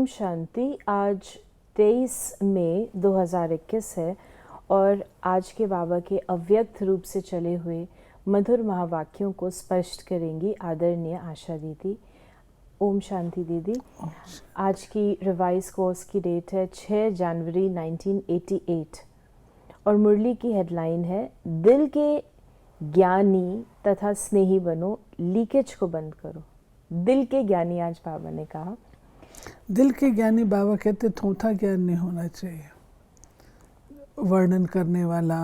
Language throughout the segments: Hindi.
ओम शांति। आज 23 मई 2021 है और आज के बाबा के अव्यक्त रूप से चले हुए मधुर महावाक्यों को स्पष्ट करेंगी आदरणीय आशा दीदी। ओम शांति दीदी। आज की रिवाइज कोर्स की डेट है 6 जनवरी 1988 और मुरली की हेडलाइन है दिल के ज्ञानी तथा स्नेही बनो, लीकेज को बंद करो। दिल के ज्ञानी आज बाबा ने कहा। दिल के ज्ञानी बाबा कहते थोथा ज्ञान नहीं होना चाहिए, वर्णन करने वाला,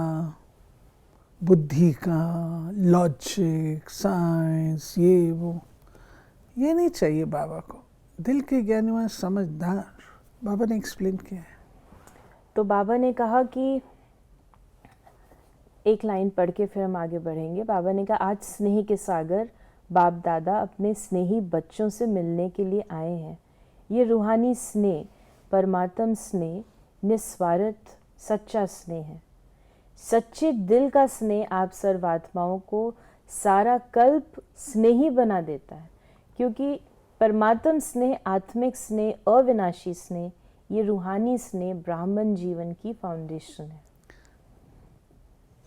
बुद्धि का, लॉजिक, साइंस, ये नहीं चाहिए बाबा को। दिल के ज्ञानी में समझदार, बाबा ने एक्सप्लेन किया है। तो बाबा ने कहा कि एक लाइन पढ़ के फिर हम आगे बढ़ेंगे। बाबा ने कहा आज स्नेह के सागर बाप दादा अपने स्नेही बच्चों से मिलने के लिए आए हैं। ये रूहानी स्नेह, परमात्म स्नेह, निस्वार्थ सच्चा स्नेह है। सच्चे दिल का स्नेह आप सर्वात्माओं को सारा कल्प स्नेही बना देता है, क्योंकि परमात्म स्नेह, आत्मिक स्नेह, अविनाशी स्नेह, ये रूहानी स्नेह ब्राह्मण जीवन की फाउंडेशन है।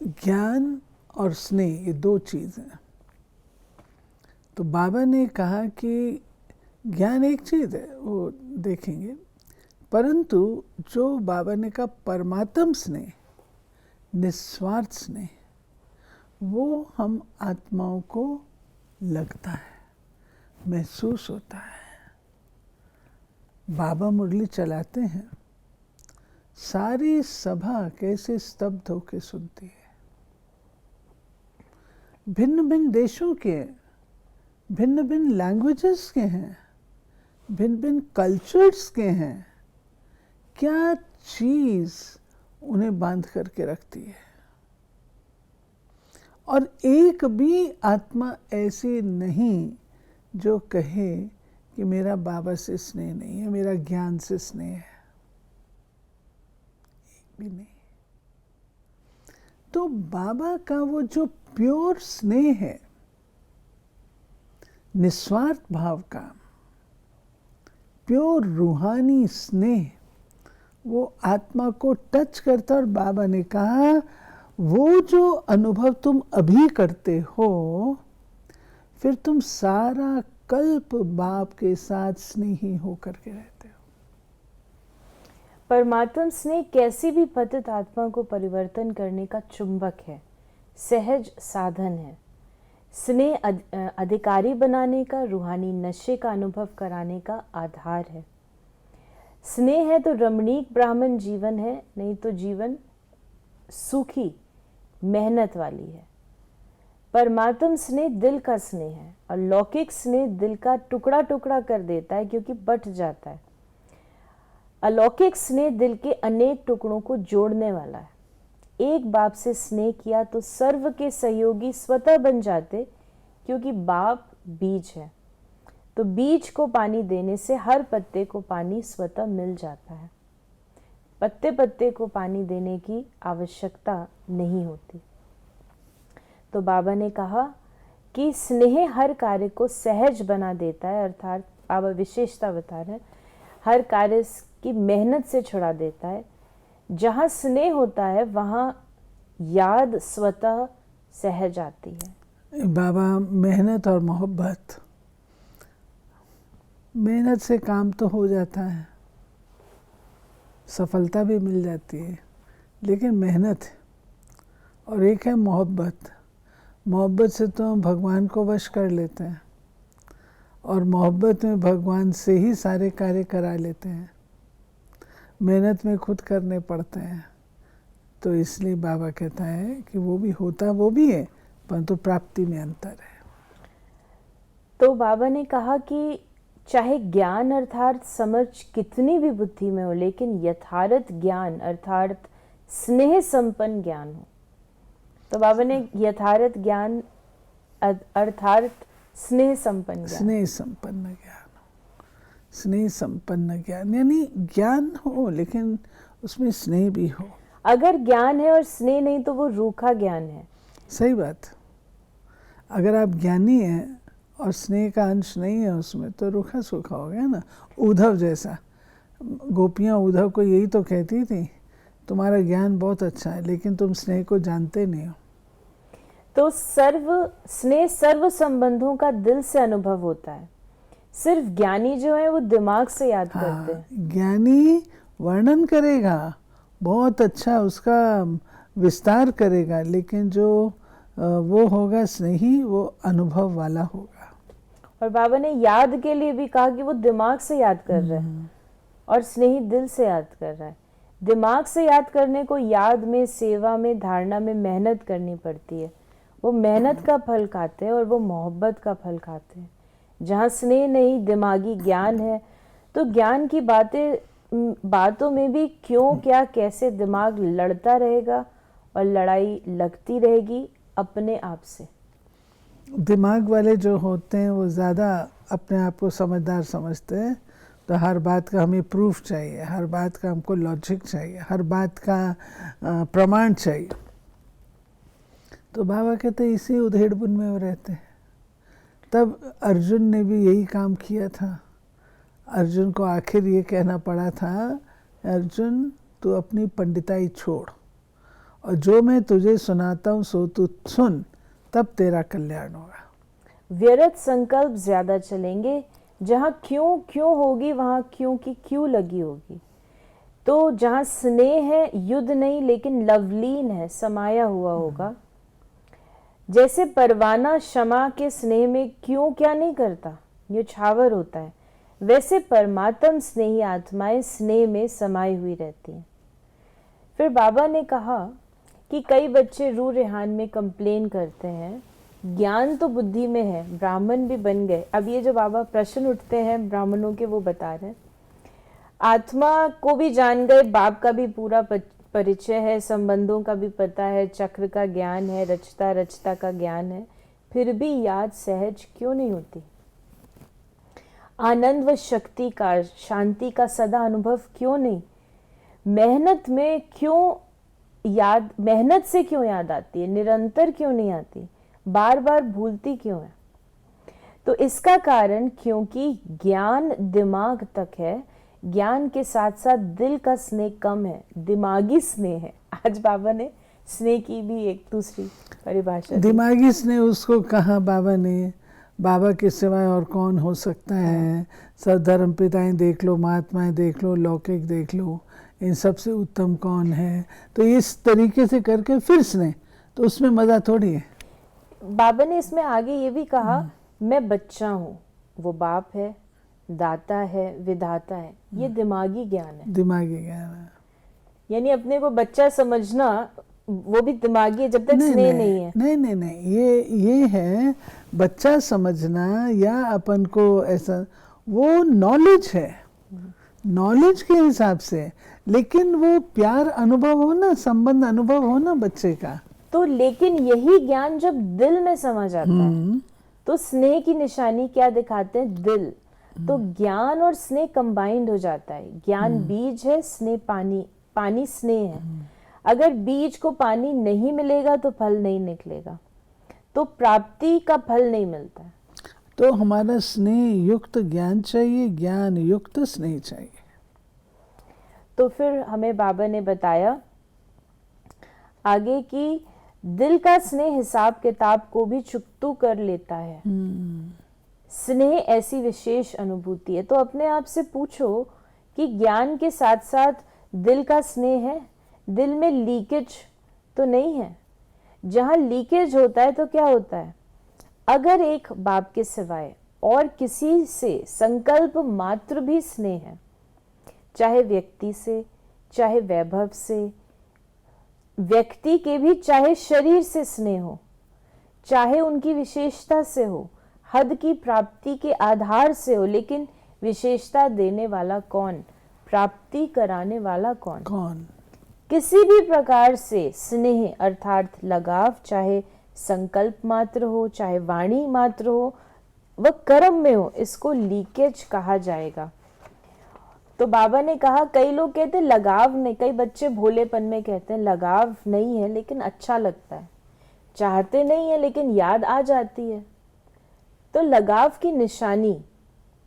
ज्ञान और स्नेह ये दो चीज़ हैं। तो बाबा ने कहा कि ज्ञान एक चीज़ है, वो देखेंगे, परंतु जो बाबा ने कहा परमात्म स्नेह, निस्वार्थ स्नेह, वो हम आत्माओं को लगता है, महसूस होता है। बाबा मुरली चलाते हैं, सारी सभा कैसे स्तब्ध होकर सुनती है। भिन्न भिन्न देशों के, भिन्न भिन्न लैंग्वेजेस के हैं, भिन्न भिन्न कल्चर्स के हैं। क्या चीज़ उन्हें बांध करके रखती है। और एक भी आत्मा ऐसी नहीं जो कहे कि मेरा बाबा से स्नेह नहीं है, मेरा ज्ञान से स्नेह है, एक भी नहीं। तो बाबा का वो जो प्योर स्नेह है, निस्वार्थ भाव का प्योर रूहानी स्नेह, वो आत्मा को टच करता। और बाबा ने कहा वो जो अनुभव तुम अभी करते हो, फिर तुम सारा कल्प बाप के साथ स्नेही होकर के रहते हो। परमात्म स्नेह कैसी भी पतित आत्मा को परिवर्तन करने का चुंबक है, सहज साधन है। स्नेह अधिकारी बनाने का, रूहानी नशे का अनुभव कराने का आधार है। स्नेह है तो रमणीक ब्राह्मण जीवन है, नहीं तो जीवन सूखी मेहनत वाली है। परमात्म स्नेह दिल का स्नेह है और लौकिक स्नेह दिल का टुकड़ा टुकड़ा कर देता है, क्योंकि बट जाता है। अलौकिक स्नेह दिल के अनेक टुकड़ों को जोड़ने वाला है। एक बाप से स्नेह किया तो सर्व के सहयोगी स्वतः बन जाते, क्योंकि बाप बीज है। तो बीज को पानी देने से हर पत्ते को पानी स्वतः मिल जाता है। पत्ते पत्ते को पानी देने की आवश्यकता नहीं होती। तो बाबा ने कहा कि स्नेह हर कार्य को सहज बना देता है, अर्थात बाबा विशेषता बता रहे हैं, हर कार्य की मेहनत से छुड़ा देता है। जहाँ स्नेह होता है वहाँ याद स्वतः सहज आती है। बाबा मेहनत और मोहब्बत, मेहनत से काम तो हो जाता है, सफलता भी मिल जाती है, लेकिन मेहनत और एक है मोहब्बत। मोहब्बत से तो हम भगवान को वश कर लेते हैं और मोहब्बत में भगवान से ही सारे कार्य करा लेते हैं। मेहनत में खुद करने पड़ते हैं। तो इसलिए बाबा कहता है कि वो भी होता, वो भी है, परंतु प्राप्ति में अंतर है। तो बाबा ने कहा कि चाहे ज्ञान अर्थात समझ कितनी भी बुद्धि में हो, लेकिन यथार्थ ज्ञान अर्थात स्नेह संपन्न ज्ञान हो। तो बाबा ने यथार्थ ज्ञान अर्थात स्नेह संपन्न ज्ञान, स्नेह संपन्न ज्ञान, स्नेह संपन्न ज्ञान यानी ज्ञान हो लेकिन उसमें स्नेह भी हो। अगर ज्ञान है और स्नेह नहीं तो वो रूखा ज्ञान है। सही बात। अगर आप ज्ञानी हैं और स्नेह का अंश नहीं है उसमें, तो रूखा सूखा हो गया ना, उद्धव जैसा। गोपियाँ उद्धव को यही तो कहती थी, तुम्हारा ज्ञान बहुत अच्छा है लेकिन तुम स्नेह को जानते नहीं हो। तो स्नेह सर्व संबंधों का दिल से अनुभव होता है। सिर्फ ज्ञानी जो है वो दिमाग से याद करते हैं। ज्ञानी वर्णन करेगा, बहुत अच्छा उसका विस्तार करेगा, लेकिन जो वो होगा स्नेही, वो अनुभव वाला होगा। और बाबा ने याद के लिए भी कहा कि वो दिमाग से याद कर रहा है और स्नेही दिल से याद कर रहा है। दिमाग से याद करने को याद में, सेवा में, धारणा में मेहनत करनी पड़ती है। वो मेहनत का फल खाते हैं और वो मोहब्बत का फल खाते हैं। जहाँ स्नेह नहीं, दिमागी ज्ञान है, तो ज्ञान की बातों में भी क्यों, क्या, कैसे दिमाग लड़ता रहेगा और लड़ाई लगती रहेगी अपने आप से। दिमाग वाले जो होते हैं वो ज़्यादा अपने आप को समझदार समझते हैं, तो हर बात का हमें प्रूफ चाहिए, हर बात का हमको लॉजिक चाहिए, हर बात का प्रमाण चाहिए। तो बाबा कहते इसी उधेड़बुन में वो रहते हैं। तब अर्जुन ने भी यही काम किया था। अर्जुन को आखिर ये कहना पड़ा था, अर्जुन तू अपनी पंडिताई छोड़ और जो मैं तुझे सुनाता हूँ सो तू सुन, तब तेरा कल्याण होगा। व्यर्थ संकल्प ज्यादा चलेंगे। जहाँ क्यों क्यों होगी वहाँ क्यों की क्यों लगी होगी। तो जहाँ स्नेह है, युद्ध नहीं लेकिन लवलीन है, समाया हुआ होगा। जैसे परवाना क्षमा के स्नेह में क्यों क्या नहीं करता, न्यौछावर होता है, वैसे परमात्म स्नेही आत्माएं स्नेह में समाई हुई रहती हैं। फिर बाबा ने कहा कि कई बच्चे रूह रेहान में कंप्लेन करते हैं, ज्ञान तो बुद्धि में है, ब्राह्मण भी बन गए। अब ये जो बाबा प्रश्न उठते हैं ब्राह्मणों के, वो बता रहे हैं आत्मा को भी जान गए, बाप का भी पूरा परिचय है, संबंधों का भी पता है, चक्र का ज्ञान है, रचता रचता का ज्ञान है, फिर भी याद सहज क्यों नहीं होती। आनंद व शक्ति का, शांति का सदा अनुभव क्यों नहीं। मेहनत में क्यों याद, मेहनत से क्यों याद आती है, निरंतर क्यों नहीं आती, बार बार भूलती क्यों है। तो इसका कारण क्योंकि ज्ञान दिमाग तक है, ज्ञान के साथ साथ दिल का स्नेह कम है, दिमागी स्नेह है। आज बाबा ने स्नेह की भी एक दूसरी परिभाषा। दिमागी स्नेह उसको कहा बाबा ने, बाबा के सिवाय और कौन हो सकता है। सब धर्म पिताएं देख लो, महात्माएं देख लो, लौकिक देख लो, इन सबसे उत्तम कौन है। तो इस तरीके से करके फिर स्नेह, तो उसमें मजा थोड़ी है। बाबा ने इसमें आगे ये भी कहा, मैं बच्चा हूँ, वो बाप है, दाता है, विधाता है। ये दिमागी ज्ञान है, दिमागी ज्ञान है। यानी अपने को बच्चा समझना वो भी दिमागी है, जब तक स्नेह नहीं है। नहीं, ये है बच्चा समझना या अपन को ऐसा, वो नॉलेज है, नॉलेज के हिसाब से। लेकिन वो प्यार अनुभव हो ना, संबंध अनुभव हो ना बच्चे का। तो लेकिन यही ज्ञान जब दिल में समा जाता है, तो स्नेह की निशानी क्या दिखाते हैं, दिल। तो ज्ञान और स्नेह कंबाइंड हो जाता है। ज्ञान बीज है, स्नेह पानी, पानी स्नेह है। अगर बीज को पानी नहीं मिलेगा तो फल नहीं निकलेगा, तो प्राप्ति का फल नहीं मिलता। तो हमारा स्नेह युक्त ज्ञान चाहिए, ज्ञान युक्त स्नेह चाहिए। तो फिर हमें बाबा ने बताया आगे कि दिल का स्नेह हिसाब किताब को भी चुकतू कर लेता है। स्नेह ऐसी विशेष अनुभूति है। तो अपने आप से पूछो कि ज्ञान के साथ साथ दिल का स्नेह है, दिल में लीकेज तो नहीं है। जहाँ लीकेज होता है तो क्या होता है, अगर एक बाप के सिवाय और किसी से संकल्प मात्र भी स्नेह है, चाहे व्यक्ति से, चाहे वैभव से, व्यक्ति के भी चाहे शरीर से स्नेह हो, चाहे उनकी विशेषता से हो, हद की प्राप्ति के आधार से हो, लेकिन विशेषता देने वाला कौन, प्राप्ति कराने वाला कौन। किसी भी प्रकार से स्नेह अर्थात लगाव, चाहे संकल्प मात्र हो, चाहे वाणी मात्र हो, वह कर्म में हो, इसको लीकेज कहा जाएगा। तो बाबा ने कहा, कई लोग कहते हैं लगाव नहीं, कई बच्चे भोलेपन में कहते हैं लगाव नहीं है लेकिन अच्छा लगता है, चाहते नहीं है लेकिन याद आ जाती है। तो लगाव की निशानी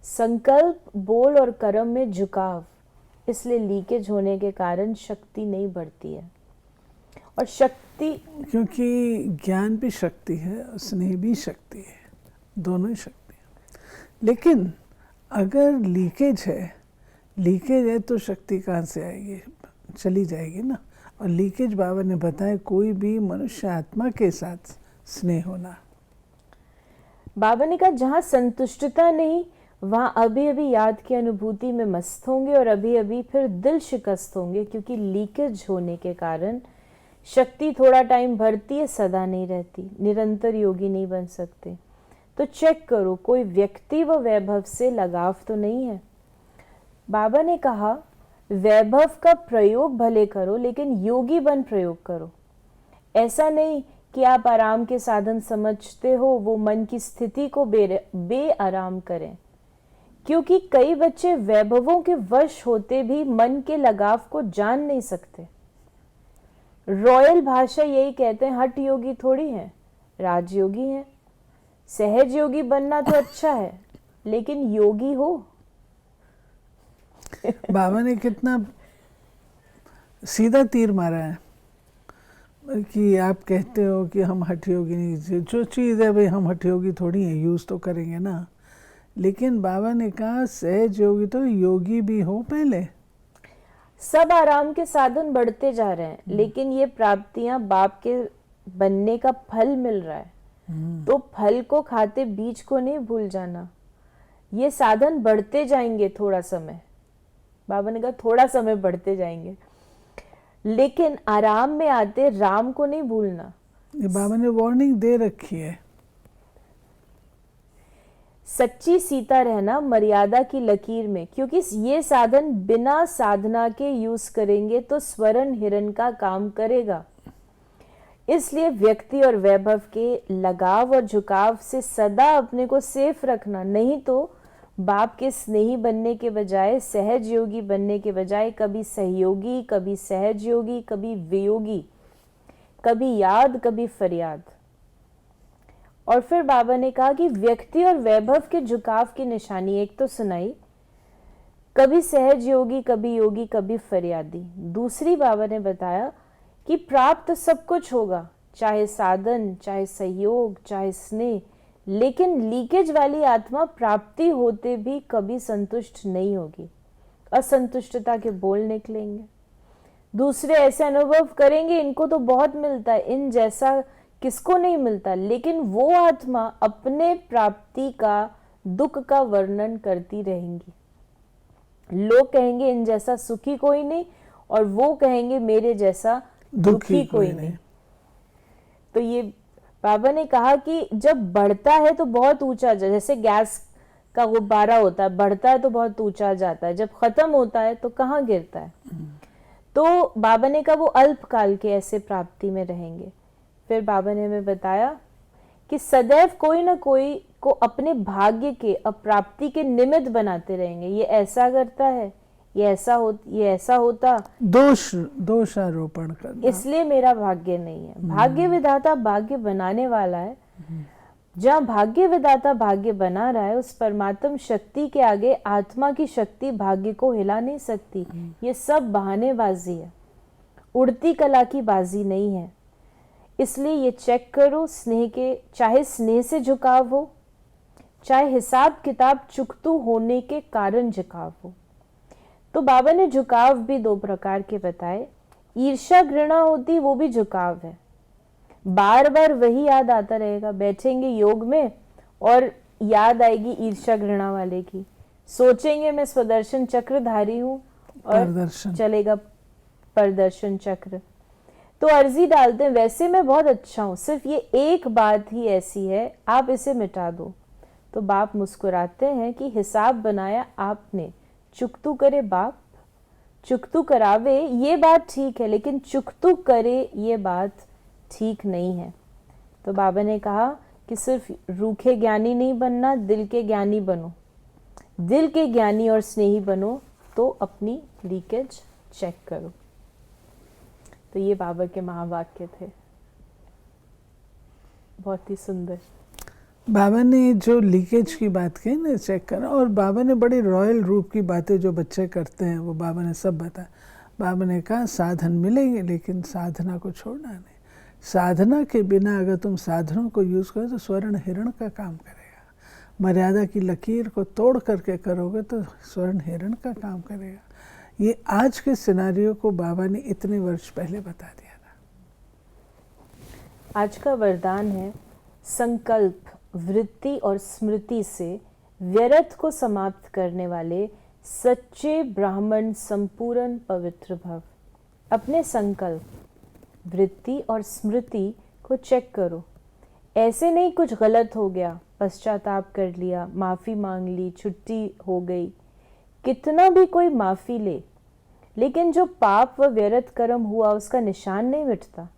संकल्प, बोल और कर्म में झुकाव, इसलिए लीकेज होने के कारण शक्ति नहीं बढ़ती है। और शक्ति, क्योंकि ज्ञान भी शक्ति है और स्नेह भी शक्ति है, दोनों ही शक्ति है। लेकिन अगर लीकेज है तो शक्ति कहाँ से आएगी, चली जाएगी ना। और लीकेज बाबा ने बताया कोई भी मनुष्य आत्मा के साथ स्नेह होना। बाबा ने कहा जहाँ संतुष्टता नहीं वहाँ अभी अभी याद की अनुभूति में मस्त होंगे और अभी अभी फिर दिल शिकस्त होंगे, क्योंकि लीकेज होने के कारण शक्ति थोड़ा टाइम भरती है, सदा नहीं रहती। निरंतर योगी नहीं बन सकते। तो चेक करो कोई व्यक्ति व वैभव से लगाव तो नहीं है। बाबा ने कहा वैभव का प्रयोग भले करो लेकिन योगी बन प्रयोग करो। ऐसा नहीं कि आप आराम के साधन समझते हो वो मन की स्थिति को बेआराम करें, क्योंकि कई बच्चे वैभवों के वश होते भी मन के लगाव को जान नहीं सकते। रॉयल भाषा यही कहते हैं, हठ योगी थोड़ी है, राजयोगी है। सहज योगी बनना तो अच्छा है, लेकिन योगी हो। बाबा ने कितना सीधा तीर मारा है कि आप कहते हो कि हम हठ योगी नहीं, जो चीज़ है भाई हम हठ योगी थोड़ी हैं, यूज़ तो करेंगे ना। लेकिन बाबा ने कहा सहज योगी तो योगी भी हो पहले। सब आराम के साधन बढ़ते जा रहे हैं, लेकिन ये प्राप्तियां बाप के बनने का फल मिल रहा है, तो फल को खाते बीज को नहीं भूल जाना। ये साधन बढ़ते जाएंगे थोड़ा समय, बाबा ने कहा थोड़ा समय बढ़ते जाएंगे, लेकिन आराम में आते राम को नहीं भूलना। ये बाबा ने वार्निंग दे रखी है। सच्ची सीता रहना मर्यादा की लकीर में, क्योंकि ये साधन बिना साधना के यूज करेंगे तो स्वर्ण हिरण का काम करेगा। इसलिए व्यक्ति और वैभव के लगाव और झुकाव से सदा अपने को सेफ रखना, नहीं तो बाप के स्नेही बनने के बजाय, सहज योगी बनने के बजाय कभी सहयोगी, कभी सहज योगी, कभी वियोगी, कभी याद, कभी फरियाद। और फिर बाबा ने कहा कि व्यक्ति और वैभव के झुकाव की निशानी एक तो सुनाई, कभी सहज योगी, कभी योगी, कभी फरियादी। दूसरी बाबा ने बताया कि प्राप्त सब कुछ होगा, चाहे साधन, चाहे सहयोग, चाहे स्नेह, लेकिन लीकेज वाली आत्मा प्राप्ति होते भी कभी संतुष्ट नहीं होगी। असंतुष्टता के बोल निकलेंगे। दूसरे ऐसे अनुभव करेंगे इनको तो बहुत मिलता है, इन जैसा किसको नहीं मिलता, लेकिन वो आत्मा अपने प्राप्ति का दुख का वर्णन करती रहेंगी। लोग कहेंगे इन जैसा सुखी कोई नहीं, और वो कहेंगे मेरे जैसा दुखी कोई नहीं। तो ये बाबा ने कहा कि जब बढ़ता है तो बहुत ऊंचा, जैसे गैस का गुब्बारा होता है, बढ़ता है तो बहुत ऊंचा जाता है, जब खत्म होता है तो कहाँ गिरता है। तो बाबा ने कहा वो अल्पकाल के ऐसे प्राप्ति में रहेंगे। फिर बाबा ने हमें बताया कि सदैव कोई ना कोई को अपने भाग्य के अप्राप्ति के निमित्त बनाते रहेंगे। ये ऐसा करता है, ये ऐसा होता, दोष आरोपण करना, इसलिए मेरा भाग्य नहीं है। भाग्य विधाता भाग्य बनाने वाला है। जहाँ भाग्य विधाता भाग्य बना रहा है, उस परमात्म शक्ति के आगे आत्मा की शक्ति भाग्य को हिला नहीं सकती। ये सब बहानेबाजी है, उड़ती कला की बाजी नहीं है। इसलिए ये चेक करो स्नेह के, चाहे स्नेह से झुकाव हो, चाहे हिसाब किताब चुकतू होने के कारण झुकाव हो। तो बाबा ने झुकाव भी दो प्रकार के बताए। ईर्ष्या घृणा होती, वो भी झुकाव है। बार बार वही याद आता रहेगा, बैठेंगे योग में और याद आएगी ईर्ष्या घृणा वाले की, सोचेंगे मैं स्वदर्शन चक्रधारी हूँ और चलेगा प्रदर्शन चक्र। तो अर्जी डालते हैं वैसे मैं बहुत अच्छा हूँ, सिर्फ ये एक बात ही ऐसी है, आप इसे मिटा दो। तो बाप मुस्कुराते हैं कि हिसाब बनाया आपने, चुकतू करे बाप, चुकतू करावे ये बात ठीक है, लेकिन चुकतू करे ये बात ठीक नहीं है। तो बाबा ने कहा कि सिर्फ रूखे ज्ञानी नहीं बनना, दिल के ज्ञानी बनो। दिल के ज्ञानी और स्नेही बनो तो अपनी लीकेज चेक करो। तो ये बाबा के महावाक्य थे, बहुत ही सुंदर। बाबा ने जो लीकेज की बात कही ना, चेक करना, और बाबा ने बड़ी रॉयल रूप की बातें जो बच्चे करते हैं वो बाबा ने सब बताया। बाबा ने कहा साधन मिलेंगे लेकिन साधना को छोड़ना नहीं। साधना के बिना अगर तुम साधनों को यूज़ करो तो स्वर्ण हिरण का काम करेगा। मर्यादा की लकीर को तोड़ करके करोगे तो स्वर्ण हिरण का काम करेगा। ये आज के सिनारियो को बाबा ने इतने वर्ष पहले बता दिया था। आज का वरदान है संकल्प, वृत्ति और स्मृति से व्यर्थ को समाप्त करने वाले सच्चे ब्राह्मण संपूर्ण पवित्र भव। अपने संकल्प, वृत्ति और स्मृति को चेक करो। ऐसे नहीं कुछ गलत हो गया, पश्चाताप कर लिया, माफ़ी मांग ली, छुट्टी हो गई। कितना भी कोई माफ़ी ले, लेकिन जो पाप व व्यर्थ कर्म हुआ उसका निशान नहीं मिटता।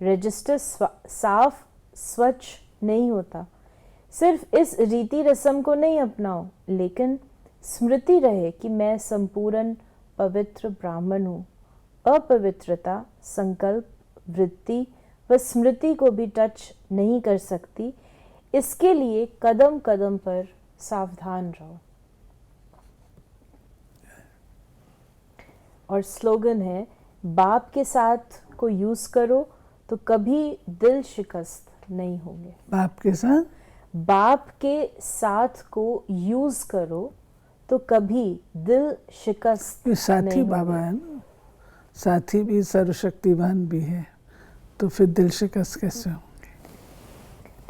रजिस्टर साफ स्वच्छ नहीं होता। सिर्फ इस रीति रस्म को नहीं अपनाओ, लेकिन स्मृति रहे कि मैं संपूर्ण पवित्र ब्राह्मण हूँ। अपवित्रता संकल्प, वृत्ति व स्मृति को भी टच नहीं कर सकती। इसके लिए कदम कदम पर सावधान रहो। और स्लोगन है, बाप के साथ को यूज करो तो कभी दिल शिकस्त नहीं होंगे। बाप के साथ, बाप के साथ को यूज करो तो कभी दिल शिकस्त साथी नहीं बाबा होंगे। है ना, साथी भी सर्वशक्तिवान भी है, तो फिर दिल शिकस्त कैसे होंगे।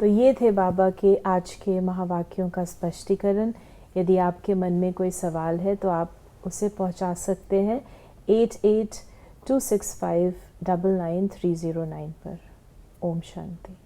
तो ये थे बाबा के आज के महावाक्यों का स्पष्टीकरण। यदि आपके मन में कोई सवाल है तो आप उसे पहुंचा सकते हैं 8826599309 पर। ओम शांति।